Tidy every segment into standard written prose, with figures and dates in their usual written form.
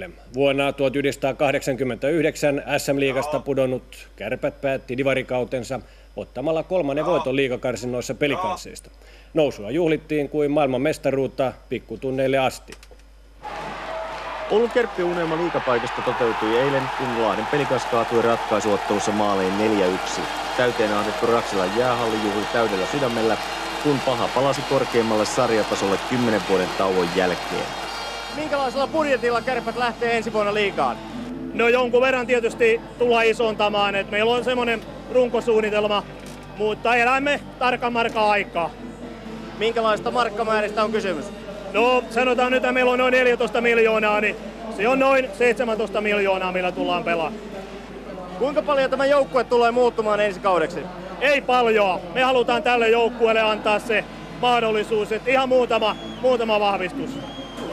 Jyvälle. Vuonna 1989 SM-liigasta pudonnut Kärpät päätti divarikautensa ottamalla 3. voiton liigakarsinnoissa Pelikansseista. Nousua juhlittiin kuin maailman mestaruutta pikkutunneille asti. Oulun Kärppi-unelma liigapaikasta toteutui eilen, kun Lahden Pelikans kaatui ratkaisuottelussa maaliin 4-1. Täyteen ahdettu Raksilan jäähalli juhli täydellä sydämellä, kun paha palasi korkeammalle sarjatasolle 10 vuoden tauon jälkeen. Minkälaisella budjetilla Kärpät lähtee ensi vuonna liigaan? No jonkun verran tietysti tullaan isontamaan, että meillä on semmoinen runkosuunnitelma, mutta elämme tarkan markan aikaa. Minkälaista markkamääristä on kysymys? No sanotaan nyt, että meillä on noin 14 miljoonaa, niin se on noin 17 miljoonaa, millä tullaan pelaamaan. Kuinka paljon tämä joukkue tulee muuttumaan ensi kaudeksi? Ei paljon. Me halutaan tälle joukkueelle antaa se mahdollisuus, että ihan muutama vahvistus.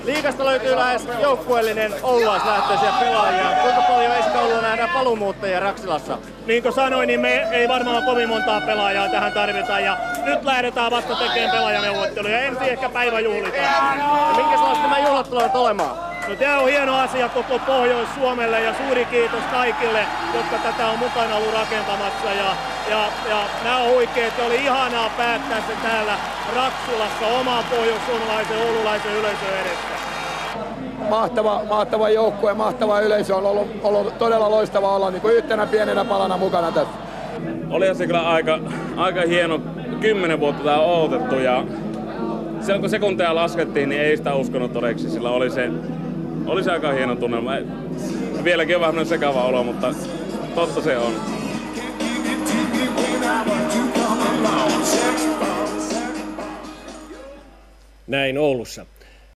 Liigasta löytyy lähes joukkueellinen oululaislähtöisiä pelaajia. Kuinka paljon ensi kaudella nähdään paluumuuttajia Raksilassa? Niin kuin sanoin, niin me ei varmaan kovin montaa pelaajaa tähän tarvita. Ja nyt lähdetään vasta tekemään pelaajaneuvotteluja. Ensin ehkä päivä juhlitaan. Ja minkälaista nämä juhlat tulevat olemaan? No, tämä on hieno asia koko Pohjois-Suomelle ja suuri kiitos kaikille, jotka tätä on mukana ollut rakentamassa. Ja nämä on huikeet ja oli ihanaa päättää se täällä Raksilassa oman pohjois-suomalaisen oululaisen yleisön edessä. Mahtava joukkue, mahtava yleisö, on ollut todella loistava olla niin kuin yhtenä pienenä palana mukana tässä. Olihan se kyllä aika hieno, 10 vuotta tää on odotettu ja silloin kun sekunteja laskettiin, niin ei sitä uskonut todeksi, sillä oli se aika hieno tunnelma. Vieläkin on vähän sekava olo, mutta totta se on. Näin Oulussa.